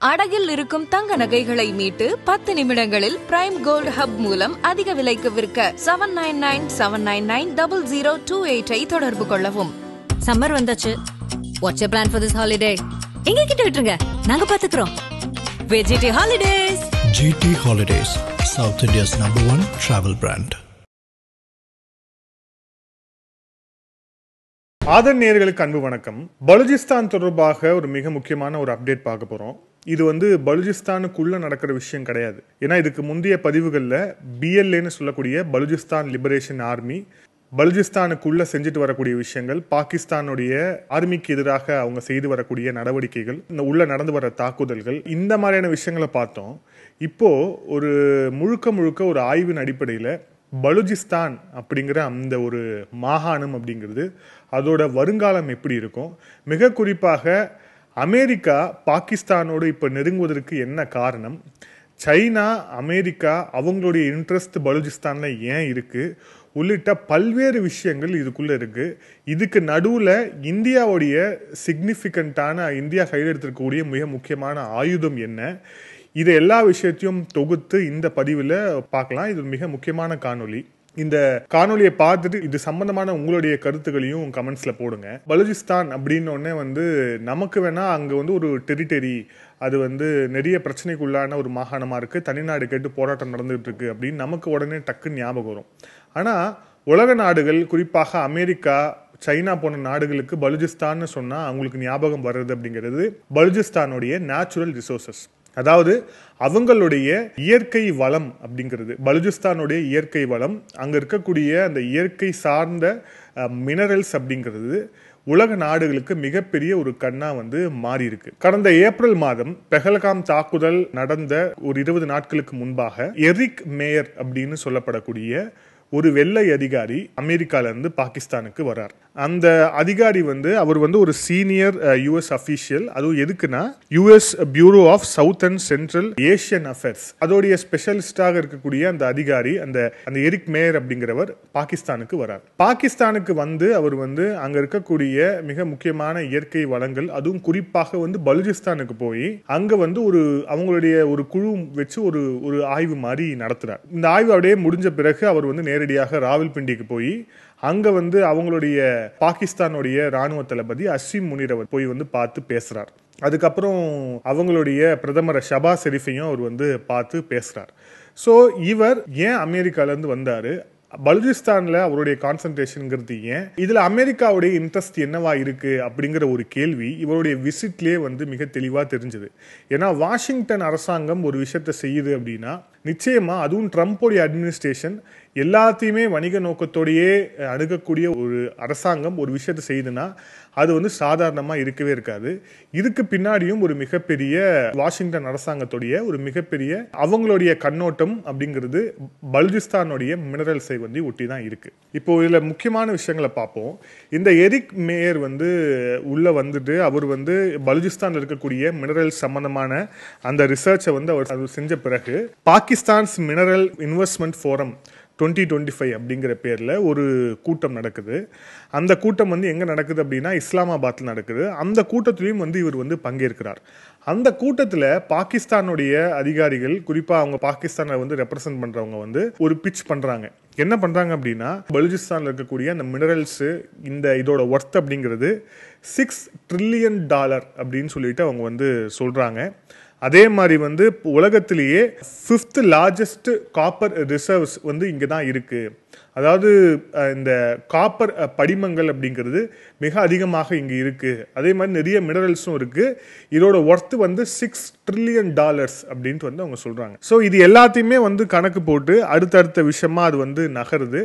அடகில் இருக்கும் தங்க நகைகளை மீட்டு 10 நிமிடங்களில் பிரைம் கோல்ட் ஹப் மூலம் அதிக விலைக்கு விற்க 7997990028 தொடர்பு கொள்ளவும். சம்மர் வந்தாச்சு. What's your plan for this holiday? எங்க கிட்ட விட்டுருங்க, நாங்க பாத்துக்கிறோம். GT Holidays. GT Holidays, South India's #1 travel brand. ஆதன் நேயர்களுக்கு அன்பு வணக்கம். பலுஜிஸ்தான் தொடர்பாக ஒரு மிக முக்கியமான ஒரு அப்டேட் பார்க்க போறோம். இது பலுஜிஸ்தானுக்குள்ள நடக்கிற விஷயம் கிடையாது. ஏன்னா இதுக்கு முந்தைய பதிவுகளில் BLAன்னு சொல்லக்கூடிய பலுஜிஸ்தான் லிபரேஷன் ஆர்மி பலுஜிஸ்தானுக்குள்ள செஞ்சுட்டு வரக்கூடிய விஷயங்கள், பாகிஸ்தானுடைய ஆர்மிக்கு எதிராக அவங்க செய்து வரக்கூடிய நடவடிக்கைகள், இந்த உள்ள நடந்து வர தாக்குதல்கள், இந்த மாதிரியான விஷயங்களை பார்த்தோம். இப்போ ஒரு முழுக்க ஒரு ஆய்வின் அடிப்படையில் பலுஜிஸ்தான் அப்படிங்கிற அந்த ஒரு மாகாணம் அப்படிங்கிறது அதோட வருங்காலம் எப்படி இருக்கும், மிக குறிப்பாக அமெரிக்கா பாகிஸ்தானோடு இப்போ நெருங்குவதற்கு என்ன காரணம், சைனா அமெரிக்கா அவங்களுடைய இன்ட்ரெஸ்ட் பலுஜிஸ்தானில் ஏன் இருக்குது உள்ளிட்ட பல்வேறு விஷயங்கள் இதுக்குள்ளே இருக்குது. இதுக்கு நடுவில் இந்தியாவுடைய சிக்னிஃபிகண்ட்டான இந்தியா கையில் எடுத்துருக்கக்கூடிய மிக முக்கியமான ஆயுதம் என்ன, இது எல்லா விஷயத்தையும் தொகுத்து இந்த பதிவில் பார்க்கலாம். இது மிக முக்கியமான காணொலி. இந்த காணொலியை பார்த்துட்டு இது சம்பந்தமான உங்களுடைய கருத்துக்களையும் கமெண்ட்ஸில் போடுங்க. பலுஜிஸ்தான் அப்படின்னு நமக்கு வேணா அங்கே ஒரு டெரிட்டரி, அது நிறைய பிரச்சனைக்குள்ளான ஒரு மாகாணமாக இருக்குது, தனிநாடு கேட்டு போராட்டம் நடந்துகிட்டு இருக்கு அப்படின்னு நமக்கு உடனே டக்குன்னு ஞாபகம் வரும். ஆனால் உலக நாடுகள், குறிப்பாக அமெரிக்கா, சைனா போன்ற நாடுகளுக்கு பலுஜிஸ்தான்னு சொன்னால் அவங்களுக்கு ஞாபகம் வர்றது அப்படிங்கிறது பலுஜிஸ்தானுடைய நேச்சுரல் ரிசோர்சஸ், அதாவது அவங்களுடைய இயற்கை வளம் அப்படிங்கிறது. பலுஜிஸ்தானுடைய இயற்கை வளம், அங்கே இருக்கக்கூடிய அந்த இயற்கை சார்ந்த மினரல்ஸ் அப்படிங்கிறது உலக நாடுகளுக்கு மிகப்பெரிய ஒரு கண்ணா மாறி இருக்கு. கடந்த ஏப்ரல் மாதம் பெஹல்காம் தாக்குதல் நடந்த ஒரு 20 நாட்களுக்கு முன்பாக எரிக் மேயர் அப்படின்னு சொல்லப்படக்கூடிய ஒரு வெள்ளை அதிகாரி அமெரிக்கால இருந்து பாகிஸ்தானுக்கு வர்றார். அந்த அதிகாரி அவர் ஒரு சீனியர் US அஃபீஷியல். அதுவும் எதுக்குன்னா US bureau of south and central Asian affairs அதோடைய ஸ்பெஷலிஸ்டாக இருக்கக்கூடிய அந்த அதிகாரி, அந்த எரிக் மேயர் அப்படிங்கிறவர் பாகிஸ்தானுக்கு வர்றார். பாகிஸ்தானுக்கு அவர் அங்க இருக்கக்கூடிய மிக முக்கியமான இயற்கை வளங்கள், அதுவும் குறிப்பாக பலுஜிஸ்தானுக்கு போய் அங்க அவங்களுடைய ஒரு குழு வச்சு ஒரு ஆய்வு மாதிரி நடத்துறார். இந்த ஆய்வு அப்படியே முடிஞ்ச பிறகு அவர் நேரடியாக ராவல்பிண்டிக்கு போய் அங்க அவங்களுடைய பாகிஸ்தானுடைய ராணுவ தளபதி அசீம் முனீர் அவர் போய் பார்த்து பேசுறார். அதுக்கப்புறம் அவங்களுடைய பிரதமர் ஷபாஸ் ஷெரீஃபையும் அவர் பார்த்து பேசுறார். ஸோ இவர் ஏன் அமெரிக்கால இருந்து வந்தாரு, பலுஜிஸ்தான்ல அவருடைய கான்சன்ட்ரேஷன்ங்கிறது ஏன், இதுல அமெரிக்காவுடைய இன்ட்ரெஸ்ட் என்னவா இருக்கு அப்படிங்கிற ஒரு கேள்வி இவருடைய விசிட்லேயே மிக தெளிவா தெரிஞ்சது. ஏன்னா வாஷிங்டன் அரசாங்கம் ஒரு விஷயத்த செய்யுது அப்படின்னா நிச்சயமா, அதுவும் ட்ரம்ப்போடைய அட்மினிஸ்ட்ரேஷன் எல்லாத்தையுமே வணிக நோக்கத்தோடையே அணுகக்கூடிய ஒரு அரசாங்கம் ஒரு விஷயத்தை செய்யுதுன்னா அது சாதாரணமா இருக்கவே இருக்காது. இதுக்கு பின்னாடியும் ஒரு மிகப்பெரிய வாஷிங்டன் அரசாங்கத்துடைய ஒரு மிகப்பெரிய அவங்களுடைய கண்ணோட்டம் அப்படிங்கிறது பலுஜிஸ்தானுடைய மினரல்ஸை ஒட்டி தான் இருக்கு. இப்போ இதுல முக்கியமான விஷயங்களை பார்ப்போம். இந்த எரிக் மேயர் உள்ள அவர் பலுஜிஸ்தான்ல இருக்கக்கூடிய மினரல் சம்பந்தமான அந்த ரிசர்ச்சை அவர் செஞ்ச பிறகு பாகிஸ்தான்ஸ் மினரல் இன்வெஸ்ட்மெண்ட் ஃபோரம் 2025 அப்படிங்கிற பேர்ல ஒரு கூட்டம் நடக்குது. அந்த கூட்டம் எங்க நடக்குது அப்படின்னா இஸ்லாமாபாத்ல நடக்குது. அந்த கூட்டத்திலையும் இவர் பங்கேற்கிறார். அந்த கூட்டத்தில் பாகிஸ்தானுடைய அதிகாரிகள், குறிப்பா அவங்க பாகிஸ்தானை ரெப்ரசன்ட் பண்றவங்க ஒரு பிட்ச் பண்றாங்க. என்ன பண்றாங்க அப்படின்னா பலுஜிஸ்தான்ல இருக்கக்கூடிய அந்த மினரல்ஸ், இதோட ஒர்த் அப்படிங்கிறது $6 trillion அப்படின்னு சொல்லிட்டு அவங்க சொல்றாங்க. அதே மாதிரி உலகத்திலேயே 5th largest காப்பர் ரிசர்வ்ஸ் இங்கே தான் இருக்கு. அதாவது இந்த காப்பர் படிமங்கள் அப்படிங்கிறது மிக அதிகமாக இங்கே இருக்கு. அதே மாதிரி நிறைய மினரல்ஸும் இருக்கு. இதோட ஒர்த் $6 trillion அப்படின்ட்டு அவங்க சொல்றாங்க. ஸோ இது எல்லாத்தையுமே கணக்கு போட்டு அடுத்தடுத்த விஷயமா அது நகருது.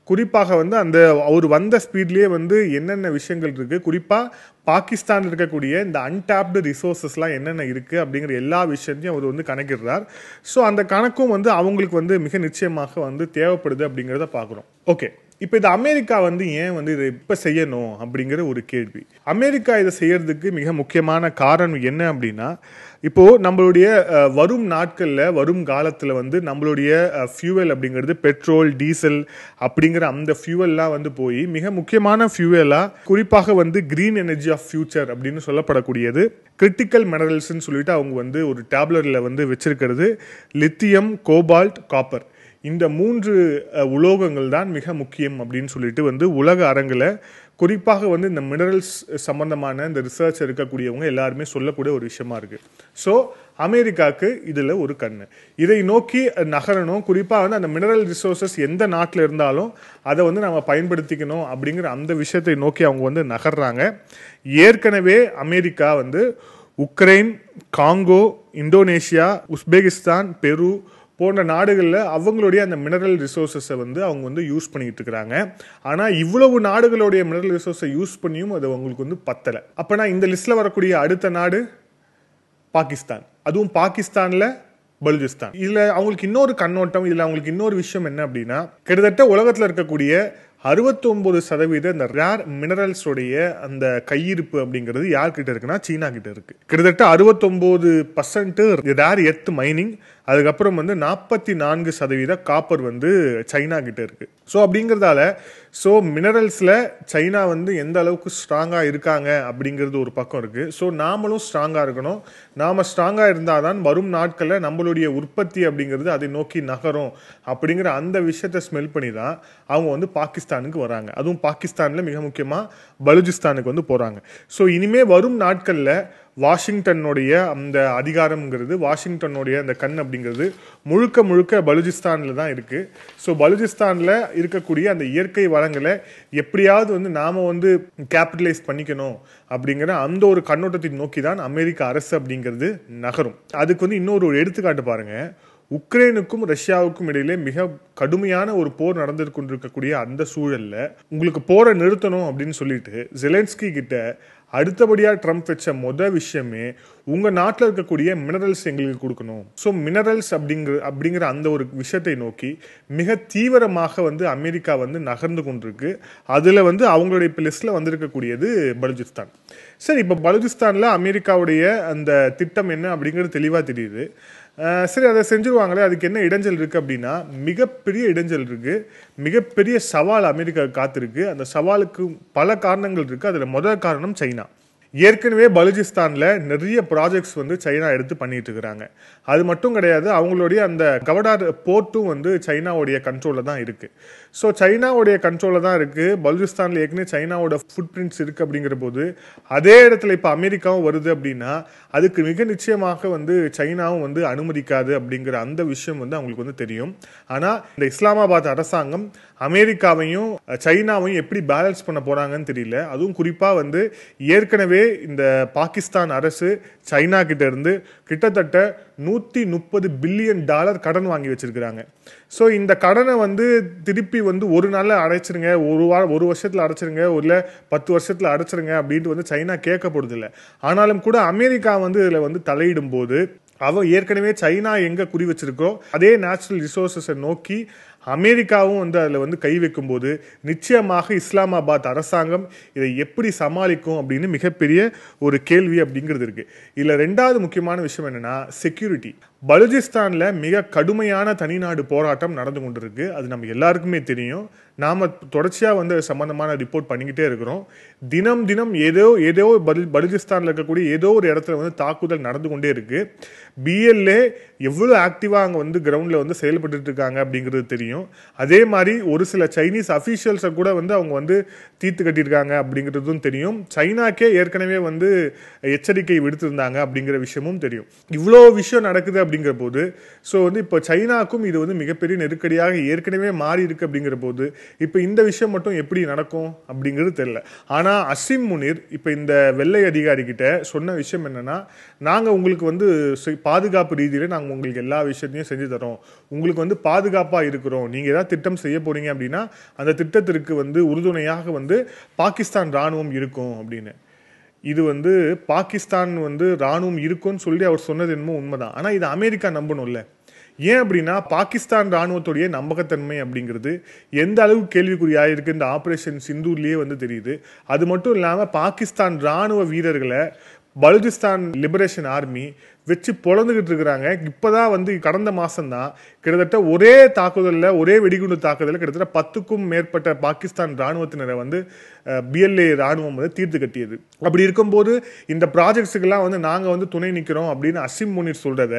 குறிப்பாக அந்த அவர் வந்த ஸ்பீட்லேயே என்னென்ன விஷயங்கள் இருக்கு, குறிப்பா பாகிஸ்தான் இருக்கக்கூடிய இந்த அன்டாப்டு ரிசோர்சஸ்லாம் என்னென்ன இருக்கு அப்படிங்கிற எல்லா விஷயத்தையும் அவர் கணக்கிடுறார். ஸோ அந்த கணக்கும் அவங்களுக்கு மிக நிச்சயமாக தேவைப்படுது அப்படிங்கிறத பார்க்குறோம். ஓகே, இப்போ இது அமெரிக்கா ஏன் இதை இப்போ செய்யணும் அப்படிங்கிற ஒரு கேள்வி. அமெரிக்கா இதை செய்யறதுக்கு மிக முக்கியமான காரணம் என்ன அப்படின்னா இப்போ நம்மளுடைய வரும் நாட்களில் வரும் காலத்தில் வந்து நம்மளுடைய ஃபியூவல் அப்படிங்கிறது பெட்ரோல் டீசல் அப்படிங்கிற அந்த ஃபியூவல்லாம் வந்து போய் மிக முக்கியமான ஃபியூவலாக குறிப்பாக வந்து கிரீன் எனர்ஜி ஆஃப் ஃபியூச்சர் அப்படின்னு சொல்லப்படக்கூடியது கிரிட்டிக்கல் மினரல்ஸ்ன்னு சொல்லிட்டு அவங்க வந்து ஒரு டேப்லெட்டில் வந்து வச்சிருக்கிறது லித்தியம் கோபால்ட் காப்பர். இந்த 3 உலோகங்கள் தான் மிக முக்கியம் அப்படின்னு சொல்லிட்டு வந்து உலக அரங்கில் குறிப்பாக வந்து இந்த மினரல்ஸ் சம்பந்தமான இந்த ரிசர்ச் இருக்கக்கூடியவங்க எல்லாருமே சொல்லக்கூடிய ஒரு விஷயமா இருக்கு. ஸோ அமெரிக்காவுக்கு இதில் ஒரு கண்ணு, இதை நோக்கி நகரணும். குறிப்பாக வந்து அந்த மினரல் ரிசோர்சஸ் எந்த நாட்டில் இருந்தாலும் அதை வந்து நம்ம பயன்படுத்திக்கணும் அப்படிங்கிற அந்த விஷயத்தை நோக்கி அவங்க வந்து நகர்றாங்க. ஏற்கனவே அமெரிக்கா வந்து உக்ரைன், காங்கோ, இந்தோனேஷியா, உஸ்பெகிஸ்தான், பெரு போன்ற நாடுகளில் அவங்களுடைய அந்த மினரல் ரிசோர்ஸஸை வந்து அவங்க வந்து யூஸ் பண்ணிக்கிட்டு இருக்கிறாங்க. ஆனால் இவ்வளவு நாடுகளுடைய மினரல் ரிசோர்ஸை யூஸ் பண்ணியும் அது அவங்களுக்கு வந்து பத்தலை. அப்போனா இந்த லிஸ்ட்டில் வரக்கூடிய அடுத்த நாடு பாகிஸ்தான், அதுவும் பாகிஸ்தானில் பலுஜிஸ்தான். இதில் அவங்களுக்கு இன்னொரு கண்ணோட்டம், இதில் அவங்களுக்கு இன்னொரு விஷயம் என்ன அப்படின்னா, கிட்டத்தட்ட உலகத்தில் இருக்கக்கூடிய 69% இந்த ரேர் மினரல்ஸோடைய அந்த கையிருப்பு அப்படிங்கிறது யார்கிட்ட இருக்குன்னா சீனா கிட்ட இருக்கு. கிட்டத்தட்ட 69% ரேர் எர்த் மைனிங், அதுக்கப்புறம் வந்து 44% காப்பர் வந்து சைனா கிட்ட இருக்கு. ஸோ அப்படிங்கிறதால மினரல்ஸில் சைனா வந்து எந்த அளவுக்கு ஸ்ட்ராங்காக இருக்காங்க அப்படிங்கிறது ஒரு பக்கம் இருக்கு. ஸோ நாமளும் ஸ்ட்ராங்காக இருக்கணும். நாம ஸ்ட்ராங்காக இருந்தால் தான் வரும் நாட்களில் நம்மளுடைய உற்பத்தி அப்படிங்கிறது அதை நோக்கி நகரும் அப்படிங்கிற அந்த விஷயத்தை ஸ்மெல் பண்ணி தான் அவங்க வந்து பாகிஸ்தானுக்கு வராங்க. அதுவும் பாகிஸ்தானில் மிக முக்கியமாக பலுஜிஸ்தானுக்கு வந்து போகிறாங்க. ஸோ இனிமே வரும் நாட்களில் வாஷிங்டனுடைய அந்த அதிகாரம்ங்கிறது, வாஷிங்டனுடைய அந்த கண் அப்படிங்கிறது முழுக்க முழுக்க பலுஜிஸ்தானில் தான் இருக்குது. ஸோ பலுஜிஸ்தானில் இருக்கக்கூடிய அந்த இயற்கை வளங்களை எப்படியாவது வந்து நாம் வந்து கேபிட்டலைஸ் பண்ணிக்கணும் அப்படிங்கிற அந்த ஒரு கண்ணோட்டத்தை நோக்கி தான் அமெரிக்க அரசு அப்படிங்கிறது நகரும். அதுக்கு வந்து இன்னொரு எடுத்துக்காட்டு பாருங்கள். உக்ரைனுக்கும் ரஷ்யாவுக்கும் இடையிலே மிக கடுமையான ஒரு போர் நடந்து கொண்டிருக்கக்கூடிய அந்த சூழலில் உங்களுக்கு போரை நிறுத்தணும் அப்படின்னு சொல்லிட்டு ஜெலன்ஸ்கி கிட்ட அடுத்தபடியாக ட்ரம்ப் வச்ச விஷயமே உங்கள் நாட்டில் இருக்கக்கூடிய மினரல்ஸ் எங்களுக்கு கொடுக்கணும். ஸோ மினரல்ஸ் அப்படிங்கிற அந்த ஒரு விஷயத்தை நோக்கி மிக தீவிரமாக வந்து அமெரிக்கா வந்து நகர்ந்து கொண்டிருக்கு. அதில் வந்து அவங்களுடைய இப்போ லிஸ்ட்டில் வந்திருக்கக்கூடியது பலுஜிஸ்தான். சரி, இப்போ பலுஜிஸ்தானில் அமெரிக்காவுடைய அந்த திட்டம் என்ன அப்படிங்கிறது தெளிவாக தெரியுது. சரி, அதை செஞ்சுருவாங்களே, அதுக்கு என்ன இடைஞ்சல் இருக்குது அப்படின்னா மிகப்பெரிய இடைஞ்சல் இருக்குது, மிகப்பெரிய சவால் அமெரிக்காவுக்கு காத்திருக்கு. அந்த சவாலுக்கு பல காரணங்கள் இருக்குது. அதில் முதல் காரணம் சைனா. ஏற்கனவே பலுஜிஸ்தானில் நிறைய ப்ராஜெக்ட்ஸ் வந்து சைனா எடுத்து பண்ணிட்டு இருக்கிறாங்க. அது மட்டும் கிடையாது, அவங்களுடைய அந்த கவடார் போர்ட்டும் வந்து சைனாவுடைய கண்ட்ரோலில் தான் இருக்குது. ஸோ சைனாவுடைய கண்ட்ரோலில் தான் இருக்குது. பலுஜிஸ்தானில் ஏற்கனவே சைனாவோட ஃபுட் பிரிண்ட்ஸ் இருக்குது. அப்படிங்கிற போது அதே இடத்துல இப்போ அமெரிக்காவும் வருது அப்படின்னா அதுக்கு மிக நிச்சயமாக வந்து சைனாவும் வந்து அனுமதிக்காது அப்படிங்கிற அந்த விஷயம் வந்து அவங்களுக்கு வந்து தெரியும். ஆனால் இந்த இஸ்லாமாபாத் அரசாங்கம் அமெரிக்காவையும் சைனாவையும் எப்படி பேலன்ஸ் பண்ண போகிறாங்கன்னு தெரியல. அதுவும் குறிப்பாக வந்து ஏற்கனவே இந்த பாகிஸ்தான் அரசு சைனா கிட்ட இருந்து கிட்டத்தட்ட $130 பில்லியன் கடன் வாங்கி வச்சிருக்கிறாங்க. ஸோ இந்த கடனை வந்து திருப்பி வந்து ஒரு நாளில் அடைச்சிருங்க, ஒரு வருஷத்தில் அடைச்சிருங்க, இல்லை 10 வருஷத்தில் அடைச்சிருங்க அப்படின்ட்டு வந்து சைனா கேட்கப்படுதில்லை. ஆனாலும் கூட அமெரிக்கா வந்து இதில் வந்து தலையிடும் போது ஏற்கனவே சைனா எங்கே குறி வச்சிருக்கோ அதே நேச்சுரல் ரிசோர்ஸஸை நோக்கி அமெரிக்காவும் வந்து அதில் வந்து கை வைக்கும்போது நிச்சயமாக இஸ்லாமாபாத் அரசாங்கம் இதை எப்படி சமாளிக்கும் அப்படின்னு மிகப்பெரிய ஒரு கேள்வி அப்படிங்கிறது இருக்குது. இதில் ரெண்டாவது முக்கியமான விஷயம் என்னென்னா செக்யூரிட்டி. பலுஜிஸ்தானில் மிக கடுமையான தனிநாடு போராட்டம் நடந்து கொண்டிருக்கு. அது நம்ம எல்லாருக்குமே தெரியும். நாம் தொடர்ச்சியாக வந்து சம்பந்தமான ரிப்போர்ட் பண்ணிக்கிட்டே இருக்கிறோம். தினம் தினம் ஏதோ பலுஜிஸ்தானில் இருக்கக்கூடிய ஏதோ ஒரு இடத்துல வந்து தாக்குதல் நடந்து கொண்டே இருக்கு. பிஎல்ஏ எவ்வளோ ஆக்டிவாக அங்கே வந்து கிரவுண்டில் வந்து செயல்பட்டு இருக்காங்க அப்படிங்கிறது தெரியும். அதே மாதிரி ஒரு சில சைனீஸ் அஃபீஷியல்ஸை கூட வந்து அவங்க வந்து தீர்த்து கட்டியிருக்காங்க அப்படிங்கிறதும் தெரியும். சைனாக்கே ஏற்கனவே வந்து எச்சரிக்கை விடுத்திருந்தாங்க அப்படிங்கிற விஷயமும் தெரியும். இவ்வளோ விஷயம் நடக்குது அப்படிங்கிற போது ஸோ வந்து இப்போ சைனாக்கும் இது வந்து மிகப்பெரிய நெருக்கடியாக ஏற்கனவே மாறி இருக்கு அப்படிங்கிற போது இப்போ இந்த விஷயம் மட்டும் எப்படி நடக்கும் அப்படிங்கிறது தெரியல. ஆனால் அசிம் முனிர் இப்போ இந்த வெள்ளை அதிகாரி கிட்ட சொன்ன விஷயம் என்னன்னா, நாங்கள் உங்களுக்கு வந்து பாதுகாப்பு ரீதியில் நாங்கள் உங்களுக்கு எல்லா விஷயத்தையும் செஞ்சு தரோம், உங்களுக்கு வந்து பாதுகாப்பாக இருக்கிறோம், நீங்கள் ஏதாவது திட்டம் செய்ய போறீங்க அப்படின்னா அந்த திட்டத்திற்கு வந்து உறுதுணையாக வந்து பாகிஸ்தான் ராணுவம் இருக்கும் அப்படின்னு. இது வந்து பாகிஸ்தான் வந்து ராணுவம் இருக்கும்னு சொல்லி அவர் சொன்னது என்னமோ உண்மைதான். ஆனால் இது அமெரிக்கா நம்பணும்ல. ஏன் அப்படின்னா பாகிஸ்தான் ராணுவத்துடைய நம்பகத்தன்மை அப்படிங்கிறது எந்த அளவுக்கு கேள்விக்குறியாக இருக்குது இந்த ஆப்ரேஷன் சிந்தூர்லேயே வந்து தெரியுது. அது மட்டும் இல்லாமல் பாகிஸ்தான் ராணுவ வீரர்களை பலுஜிஸ்தான் லிபரேஷன் ஆர்மி வச்சு பொழந்துகிட்டு இருக்கிறாங்க. இப்போதான் வந்து கடந்த மாசம்தான் கிட்டத்தட்ட ஒரே தாக்குதலில், ஒரே வெடிகுண்டு தாக்குதலில் கிட்டத்தட்ட 10க்கும் மேற்பட்ட பாகிஸ்தான் ராணுவத்தினரை வந்து BLA ராணுவம் வந்து தீர்த்து கட்டியது. அப்படி இருக்கும்போது இந்த ப்ராஜெக்ட்ஸுக்கெல்லாம் வந்து நாங்கள் வந்து துணை நிற்கிறோம் அப்படின்னு அசிம் முனீர் சொல்றத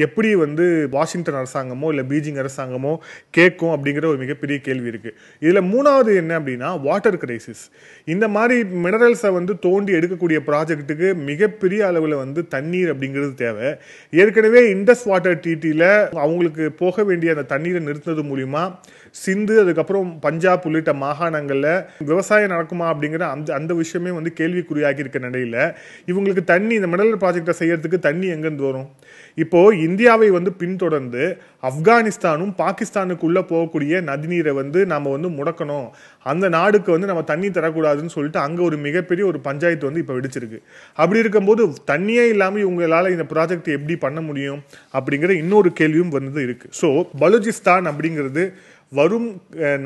எப்படி வந்து வாஷிங்டன் அரசாங்கமோ இல்லை பீஜிங் அரசாங்கமோ கேட்கும் அப்படிங்கிற ஒரு மிகப்பெரிய கேள்வி இருக்கு. இதுல மூணாவது என்ன அப்படின்னா வாட்டர் கிரைசிஸ். இந்த மாதிரி மினரல்ஸை வந்து தோண்டி எடுக்கக்கூடிய ப்ராஜெக்ட்டுக்கு மிகப்பெரிய அளவில் வந்து தண்ணீர் அப்படிங்கிறது தேவை. ஏற்கனவே இண்டஸ் வாட்டர் ட்ரீட்டியில் அவங்களுக்கு போக வேண்டிய அந்த தண்ணீரை நிறுத்தினது மூலியமா சிந்து, அதுக்கப்புறம் பஞ்சாப் உள்ளிட்ட மாகாணங்களில் விவசாயம் நடக்குமா அப்படிங்கிற அந்த விஷயமே வந்து கேள்விக்குறியாகி இருக்க நிலையில இவங்களுக்கு தண்ணி, இந்த மினரல் ப்ராஜெக்டை செய்யறதுக்கு தண்ணி எங்கிருந்து வரும்? இப்போ இந்தியாவை வந்து பின்தொடர்ந்து ஆப்கானிஸ்தானும் பாகிஸ்தானுக்குள்ள போகக்கூடிய நதிநீரை வந்து நாம வந்து முடக்கணும், அந்த நாடுக்கு வந்து நம்ம தண்ணி தரக்கூடாதுன்னு சொல்லிட்டு அங்க ஒரு மிகப்பெரிய ஒரு பஞ்சாயத்து வந்து இப்ப வெடிச்சிருக்கு. அப்படி இருக்கும்போது தண்ணியே இல்லாம இவங்களால இந்த ப்ராஜெக்ட் எப்படி பண்ண முடியும் அப்படிங்கிற இன்னொரு கேள்வியும் வந்து இருக்கு. ஸோ பலூச்சிஸ்தான் அப்படிங்கிறது வரும்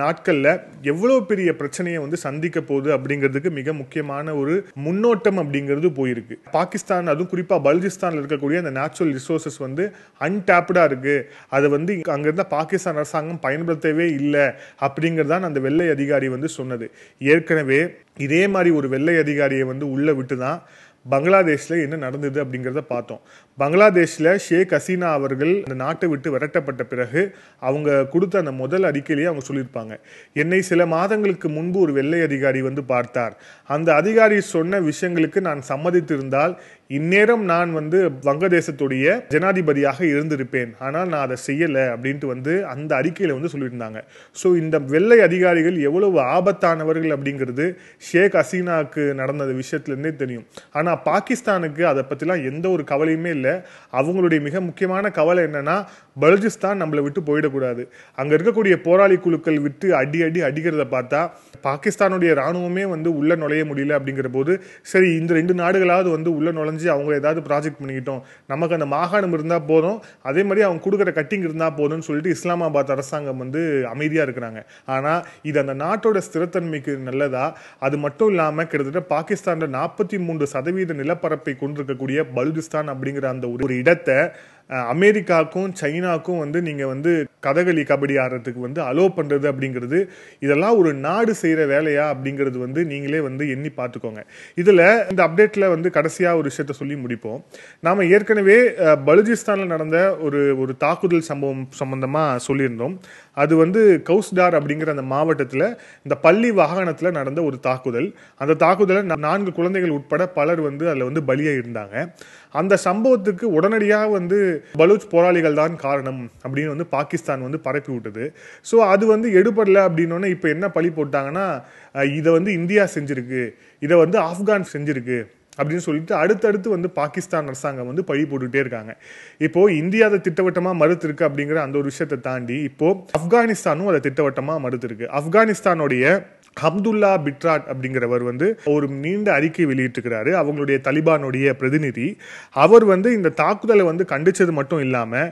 நாட்கள்ல எவ்வளவு பெரிய பிரச்சனையை வந்து சந்திக்க போகுது அப்படிங்கிறதுக்கு மிக முக்கியமான ஒரு முன்னோட்டம் அப்படிங்கிறது போயிருக்கு. பாகிஸ்தான், அதுவும் குறிப்பா பலூச்சிஸ்தான்ல இருக்கக்கூடிய அந்த நேச்சுரல் ரிசோர்சஸ் வந்து அன்டாப்டா இருக்கு. அதை வந்து அங்க இருந்த பாகிஸ்தான் அரசாங்கம் பயன்படுத்தவே இல்லை அப்படிங்கிறதான் அந்த வெள்ளை அதிகாரி வந்து சொன்னது. ஏற்கனவே இதே மாதிரி ஒரு வெள்ளை அதிகாரியை வந்து உள்ள விட்டுதான் பங்களாதேஷ்ல என்ன நடந்தது அப்படிங்கிறத பார்த்தோம். பங்களாதேஷ்ல ஷேக் ஹசீனா அவர்கள் அந்த நாட்டை விட்டு விரட்டப்பட்ட பிறகு அவங்க கொடுத்த அந்த முதல் அறிக்கையிலேயே அவங்க சொல்லியிருப்பாங்க, என்னை சில மாதங்களுக்கு முன்பு ஒரு வெள்ளை அதிகாரி வந்து பார்த்தார், அந்த அதிகாரி சொன்ன விஷயங்களுக்கு நான் சம்மதித்திருந்தால் இந்நேரம் நான் வந்து வங்கதேசத்துடைய ஜனாதிபதியாக இருந்திருப்பேன், ஆனால் நான் அதை செய்யலை அப்படின்ட்டு வந்து அந்த அறிக்கையில வந்து சொல்லியிருந்தாங்க. ஸோ இந்த வெள்ளை அதிகாரிகள் எவ்வளவு ஆபத்தானவர்கள் அப்படிங்கிறது ஷேக் ஹசீனாவுக்கு நடந்த விஷயத்துலேருந்தே தெரியும். ஆனால் பாகிஸ்தானுக்கு அதை பற்றிலாம் எந்த ஒரு கவலையுமே இல்லை. அவங்களுடைய மிக முக்கியமான கவலை என்னன்னா, பலூச்சிஸ்தான் நம்மளை விட்டு போயிடக்கூடாது. அங்க இருக்கக்கூடிய போராளி குழுக்கள் விட்டு அடிக்கிறத பார்த்தா பாகிஸ்தானுடைய ராணுவமே வந்து உள்ள நுழைய முடியல அப்படிங்கிற போது, சரி இந்த 2 நாடுகளாவது வந்து உள்ள நுழைஞ்சு அவங்க ஏதாவது ப்ராஜெக்ட் பண்ணிக்கிட்டோம், நமக்கு அந்த மாகாணம் இருந்தா போதும், அதே மாதிரி அவங்க கொடுக்குற கட்டிங் இருந்தா போதும்னு சொல்லிட்டு இஸ்லாமாபாத் அரசாங்கம் வந்து அமைதியா இருக்கிறாங்க. ஆனா இது அந்த நாட்டோட ஸ்திரத்தன்மைக்கு நல்லதா? அது மட்டும் இல்லாம கிட்டத்தட்ட பாகிஸ்தான்ல 43% நிலப்பரப்பை கொண்டிருக்கக்கூடிய பலூச்சிஸ்தான் அப்படிங்கிற அந்த ஒரு இடத்தை அமெரிக்காவுக்கும் சைனாக்கும் வந்து நீங்க வந்து கதகளி கபடி ஆடுறதுக்கு வந்து அலோ பண்றது அப்படிங்கிறது, இதெல்லாம் ஒரு நாடு செய்யற வேலையா அப்படிங்கிறது வந்து நீங்களே வந்து எண்ணி பார்த்துக்கோங்க. இதுல இந்த அப்டேட்ல வந்து கடைசியா ஒரு விஷயத்த சொல்லி முடிப்போம். நாம ஏற்கனவே பலூச்சிஸ்தான்ல நடந்த ஒரு தாக்குதல் சம்பவம் சம்பந்தமா சொல்லியிருந்தோம். அது வந்து கௌஸ்டார் அப்படிங்கிற அந்த மாவட்டத்தில் இந்த பள்ளி வாகனத்தில் நடந்த ஒரு தாக்குதல். அந்த தாக்குதலில் 4 குழந்தைகள் உட்பட பலர் வந்து அதில் வந்து பலியாக இருந்தாங்க. அந்த சம்பவத்துக்கு உடனடியாக வந்து பலூச் போராளிகள் தான் காரணம் அப்படின்னு வந்து பாகிஸ்தான் வந்து பரப்பி விட்டது. ஸோ அது வந்து எடுபடல அப்படின்னோடனே இப்போ என்ன பழி போட்டாங்கன்னா, இதை வந்து இந்தியா செஞ்சிருக்கு, இதை வந்து ஆப்கான் செஞ்சிருக்கு அப்படின்னு சொல்லிட்டு அடுத்தடுத்து வந்து பாகிஸ்தான் அரசாங்கம் வந்து பழி போட்டுக்கிட்டே இருக்காங்க. இப்போ இந்தியா அதை திட்டவட்டமா மறுத்திருக்கு அப்படிங்கிற அந்த ஒரு விஷயத்தை தாண்டி இப்போ ஆப்கானிஸ்தானும் அதை திட்டவட்டமா மறுத்திருக்கு. ஆப்கானிஸ்தானுடைய அப்துல்லா பிட்ராட் அப்படிங்கிறவர் வந்து ஒரு நீண்ட அறிக்கை வெளியிட்டிருக்கிறாரு. அவங்களுடைய தலிபானுடைய பிரதிநிதி. அவர் வந்து இந்த தாக்குதலை வந்து கண்டிச்சது மட்டும் இல்லாம,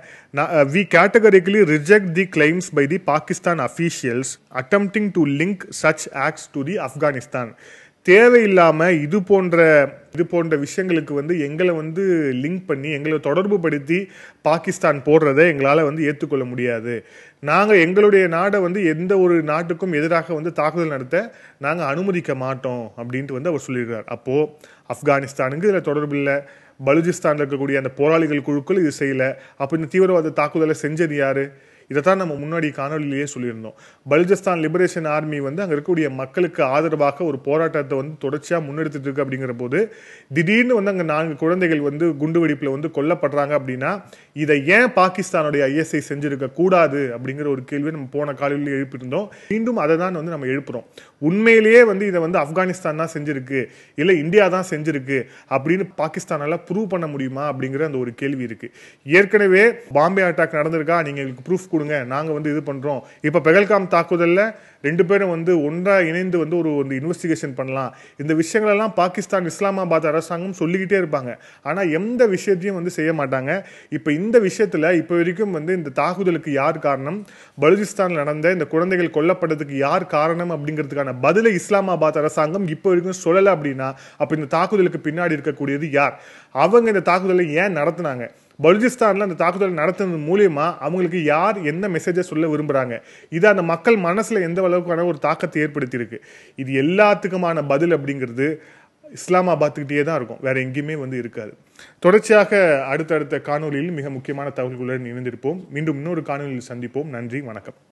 we categorically reject the claims by the Pakistan officials attempting to link such acts to the Afghanistan. தேவையில்லாம இது போன்ற விஷயங்களுக்கு வந்து எங்களை வந்து லிங்க் பண்ணி எங்களை தொடர்பு படுத்தி பாகிஸ்தான் போடுறதை எங்களால் வந்து ஏற்றுக்கொள்ள முடியாது. நாங்கள் எங்களுடைய நாடை வந்து எந்த ஒரு நாட்டுக்கும் எதிராக வந்து தாக்குதல் நடத்த நாங்கள் அனுமதிக்க மாட்டோம் அப்படின்ட்டு வந்து அவர் சொல்லியிருக்கார். அப்போ ஆப்கானிஸ்தானுக்கு இதில் தொடர்பு இல்லை, பலூச்சிஸ்தானில் இருக்கக்கூடிய அந்த போராளிகள் குழுக்கள் இது செய்யலை. அப்போ இந்த தீவிரவாத தாக்குதலை செஞ்சது யாரு? இதைத்தான் நம்ம முன்னாடி காணொலியிலேயே சொல்லியிருந்தோம். பலூச்சிஸ்தான் லிபரேஷன் ஆர்மி வந்து அங்கே இருக்கக்கூடிய மக்களுக்கு ஆதரவாக ஒரு போராட்டத்தை வந்து தொடர்ச்சியாக முன்னெடுத்துட்டு இருக்கு. அப்படிங்கிற போது திடீர்னு வந்து அங்கே 4 குழந்தைகள் வந்து குண்டுவெடிப்பில் வந்து கொல்லப்படுறாங்க அப்படின்னா இதை ஏன் பாகிஸ்தானுடைய ISI செஞ்சிருக்க கூடாது அப்படிங்கிற ஒரு கேள்வியை நம்ம போன காலையில் எழுப்பியிருந்தோம். மீண்டும் அதை தான் வந்து நம்ம எழுப்புறோம். உண்மையிலேயே வந்து இதை வந்து ஆப்கானிஸ்தான் தான் செஞ்சிருக்கு, இல்லை இந்தியா தான் செஞ்சிருக்கு அப்படின்னு பாகிஸ்தானால ப்ரூவ் பண்ண முடியுமா அப்படிங்கிற அந்த ஒரு கேள்வி இருக்கு. ஏற்கனவே பாம்பே அட்டாக் நடந்திருக்கா, நீங்க எங்களுக்கு ப்ரூஃப் கொடுங்க, நாங்க வந்து இது பண்றோம். இப்ப பெகல்காம் தாக்குதல்ல 2 பேரும் வந்து ஒன்றா இணைந்து வந்து ஒரு இன்வெஸ்டிகேஷன் பண்ணலாம். இந்த விஷயங்கள் எல்லாம் பாகிஸ்தான் இஸ்லாமாபாத் அரசாங்கம் சொல்லிக்கிட்டே இருப்பாங்க. ஆனா எந்த விஷயத்தையும் வந்து செய்ய மாட்டாங்க. இப்ப இந்த விஷயத்துல இப்ப வரைக்கும் வந்து இந்த தாக்குதலுக்கு யார் காரணம், பலூச்சிஸ்தான்ல நடந்த இந்த குழந்தைகள் கொல்லப்பட்டதுக்கு யார் காரணம் அப்படிங்கிறதுக்கான இதுக்கான பதிலை இஸ்லாமாபாத் அரசாங்கம் இப்போ வரைக்கும் சொல்லலை அப்படின்னா அப்போ இந்த தாக்குதலுக்கு பின்னாடி இருக்கக்கூடியது யார்? அவங்க இந்த தாக்குதலை ஏன் நடத்தினாங்க? பலுச்சிஸ்தான்ல அந்த தாக்குதல் நடத்துறது மூலியமா அவங்களுக்கு யார் என்ன மெசேஜை சொல்ல விரும்புறாங்க? இது அந்த மக்கள் மனசுல எந்த அளவுக்கான ஒரு தாக்கத்தை ஏற்படுத்தி இருக்கு? இது எல்லாத்துக்குமான பதில் அப்படிங்கிறது இஸ்லாமாபாத்துக்கிட்டே தான் இருக்கும், வேற எங்கேயுமே இருக்காது. தொடர்ச்சியாக அடுத்தடுத்த காணொலியில் மிக முக்கியமான தகவல்களுடன் இணைந்திருப்போம். மீண்டும் இன்னொரு காணொலியில் சந்திப்போம். நன்றி, வணக்கம்.